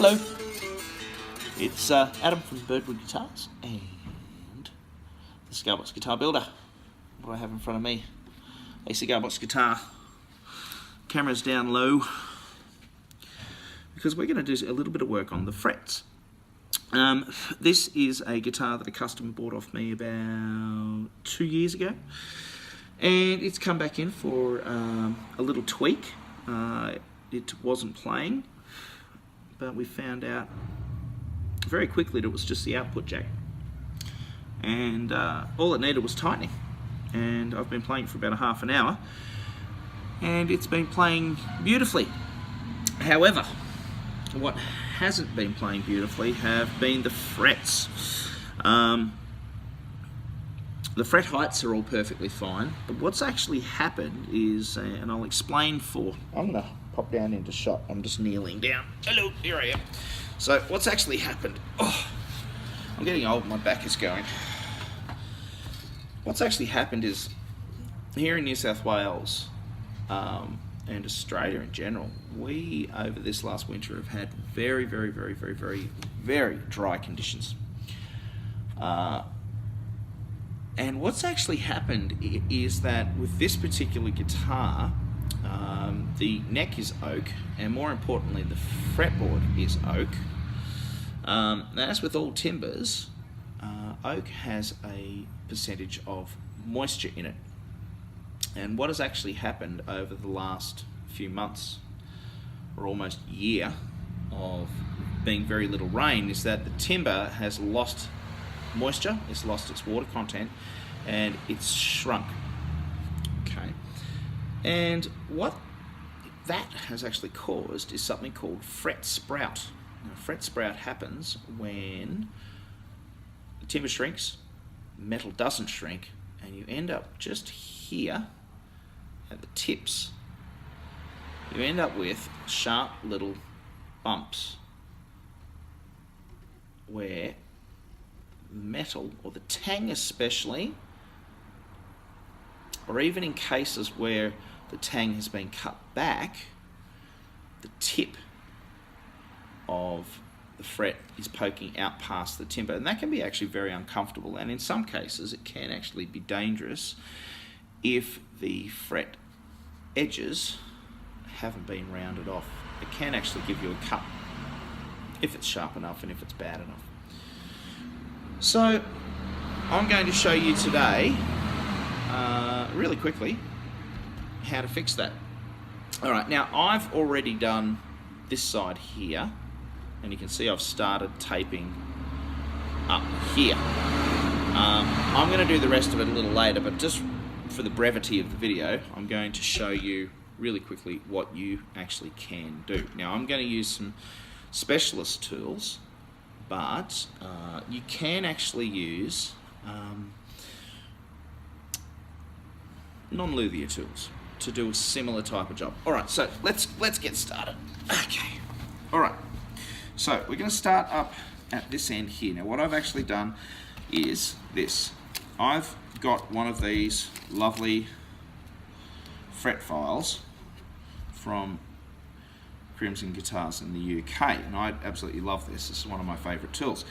Hello, it's Adam from Birdwood Guitars and the Cigarbox Guitar Builder. What do I have in front of me? A Cigarbox guitar. Camera's down low because we're going to do a little bit of work on the frets. This is a guitar that a customer bought off me about 2 years ago, and it's come back in for a little tweak. It wasn't playing, but we found out very quickly that it was just the output jack, and all it needed was tightening. And I've been playing for about a half an hour, and it's been playing beautifully. However, what hasn't been playing beautifully have been the frets. The fret heights are all perfectly fine, but what's actually happened is, and I'll explain for... I'm going to pop down into shot. I'm just kneeling down. Hello, here I am. So what's actually happened... Oh, I'm getting old, my back is going. What's actually happened is, here in New South Wales, and Australia in general, we over this last winter have had very dry conditions. And what's actually happened is that with this particular guitar, the neck is oak, and more importantly the fretboard is oak. Now, as with all timbers, oak has a percentage of moisture in it. And what has actually happened over the last few months, or almost year, of being very little rain, is that the timber has lost moisture, it's lost its water content, and it's shrunk. Okay. And what that has actually caused is something called fret sprout. Now, fret sprout happens when the timber shrinks, metal doesn't shrink, and you end up just here at the tips. You end up with sharp little bumps where the metal, or the tang especially, or even in cases where the tang has been cut back, the tip of the fret is poking out past the timber, and that can be actually very uncomfortable, and in some cases it can actually be dangerous if the fret edges haven't been rounded off. It can actually give you a cut if it's sharp enough and if it's bad enough. So I'm going to show you today really quickly how to fix that. Alright, now I've already done this side here, and you can see I've started taping up here. I'm going to do the rest of it a little later, but just for the brevity of the video, I'm going to show you really quickly what you actually can do. Now, I'm going to use some specialist tools, but you can actually use non-luthier tools to do a similar type of job. Alright, so let's get started. Okay. Alright. So we're going to start up at this end here. Now, what I've actually done is this. I've got one of these lovely fret files from Crimson Guitars in the UK, and I absolutely love this. This is one of my favourite tools.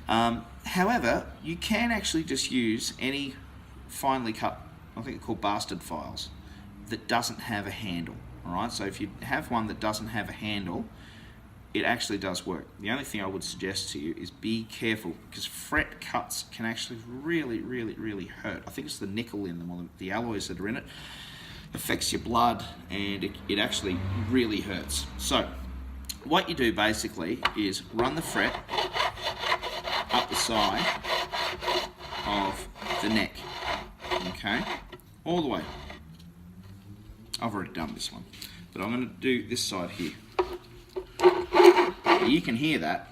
However, you can actually just use any finely cut, I think they're called bastard files, that doesn't have a handle. Alright, so if you have one that doesn't have a handle, it actually does work. The only thing I would suggest to you is be careful, because fret cuts can actually really hurt. I think it's the nickel in them, or the alloys that are in it, affects your blood, and it actually really hurts. So what you do basically is run the fret up the side of the neck, okay, all the way. I've already done this one, but I'm going to do this side here. You can hear that.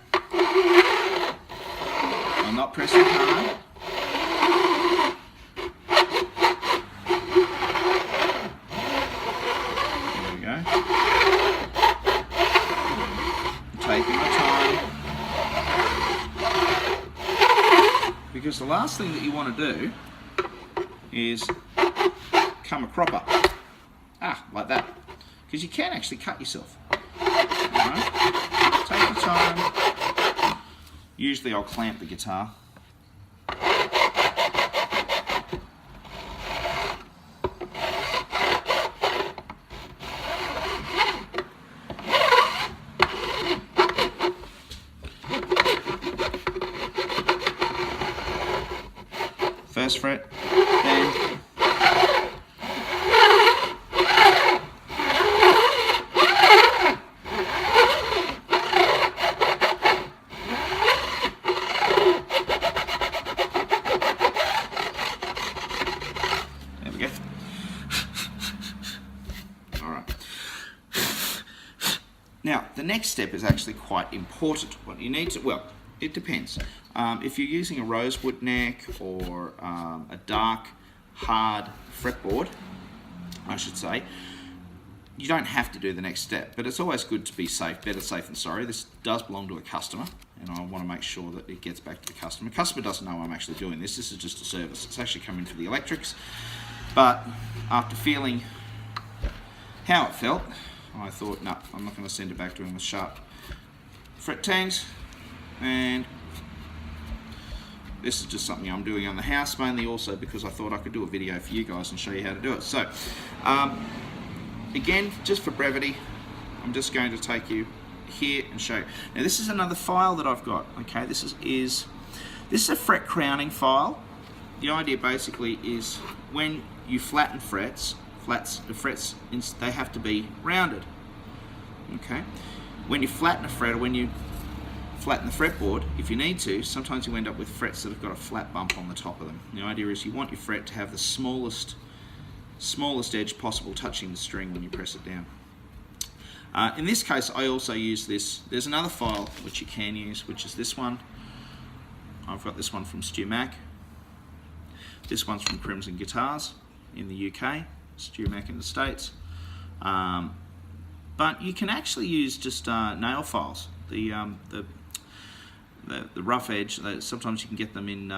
I'm not pressing hard. There we go. I'm taking my time, because the last thing that you want to do is come a cropper. Like that. Because you can actually cut yourself. Right. Take your time. Usually I'll clamp the guitar. First fret, then there we go. All right. Now, the next step is actually quite important. What you need to, well, it depends. If you're using a rosewood neck or a dark, hard fretboard, I should say, you don't have to do the next step, but it's always good to be safe. Better safe than sorry. This does belong to a customer, and I want to make sure that it gets back to the customer. The customer doesn't know I'm actually doing this. This is just a service. It's actually coming for the electrics, but after feeling how it felt, I thought, no, I'm not going to send it back to him with sharp fret tangs. And this is just something I'm doing on the house, mainly also because I thought I could do a video for you guys and show you how to do it. So, again, just for brevity, I'm just going to take you here and show you. Now, this is another file that I've got. Okay, this is a fret crowning file. The idea basically is when you flatten the frets, they have to be rounded. Okay, when you flatten a fret, or when you flatten the fretboard, if you need to, sometimes you end up with frets that have got a flat bump on the top of them. The idea is you want your fret to have the smallest edge possible touching the string when you press it down. In this case, I also use this. There's another file which you can use, which is this one. I've got this one from Stu Mac. This one's from Crimson Guitars in the UK, Stu Mac in the States. But you can actually use just nail files. The rough edge, sometimes you can get them in,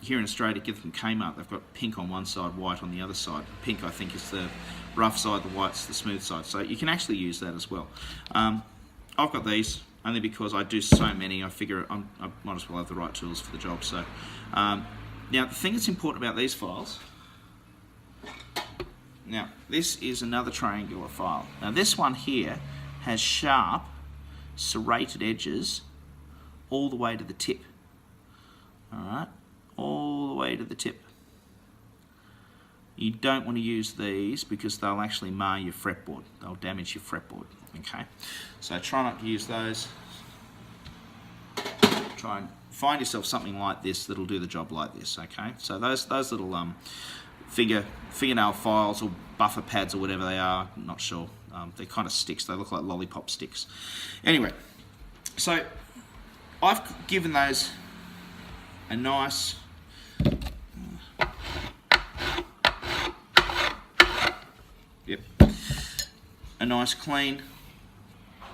here in Australia, get them from Kmart. They've got pink on one side, white on the other side. Pink, I think, is the rough side, the white's the smooth side. So you can actually use that as well. I've got these only because I do so many, I figure I might as well have the right tools for the job. So now, the thing that's important about these files, now this is another triangular file. Now this one here has sharp, serrated edges all the way to the tip. Alright, all the way to the tip. You don't want to use these because they'll actually mar your fretboard. They'll damage your fretboard. Okay, so try not to use those. Try and find yourself something like this that'll do the job like this. Okay, so those little fingernail files or buffer pads or whatever they are, I'm not sure. They're kind of sticks. They look like lollipop sticks. Anyway, so I've given those a nice a nice clean.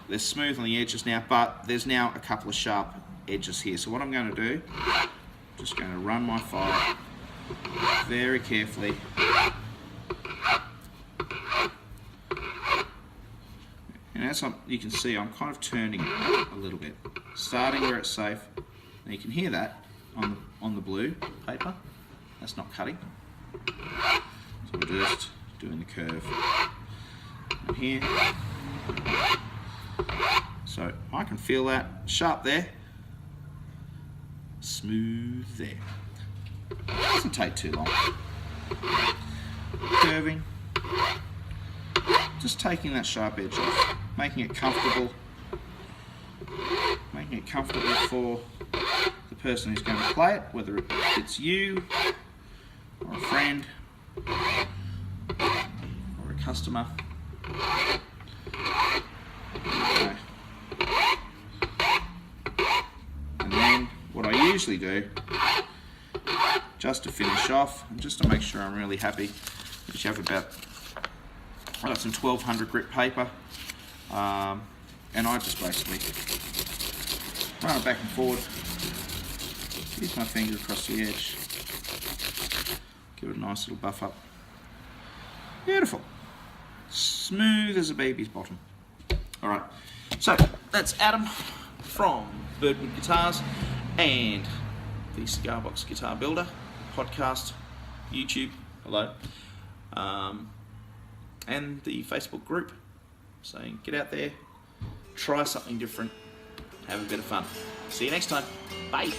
They're smooth on the edges now, but there's now a couple of sharp edges here. So what I'm going to do, I'm just going to run my file very carefully. And as you can see, I'm kind of turning it a little bit, starting where it's safe. And you can hear that on the blue paper. That's not cutting. So we're just doing the curve and here. So I can feel that sharp there, smooth there. Doesn't take too long. Curving, just taking that sharp edge off, making it comfortable for the person who's going to play it, whether it's you or a friend or a customer. Okay. And then what I usually do, just to finish off, and just to make sure I'm really happy, is you have about, I've got some 1200 grit paper, and I just basically run it back and forward, use my finger across the edge, give it a nice little buff up. Beautiful. Smooth as a baby's bottom. All right, so that's Adam from Birdwood Guitars and the Cigarbox Guitar Builder podcast, YouTube, hello, and the Facebook group, saying get out there, try something different, have a bit of fun. See you next time. Bye.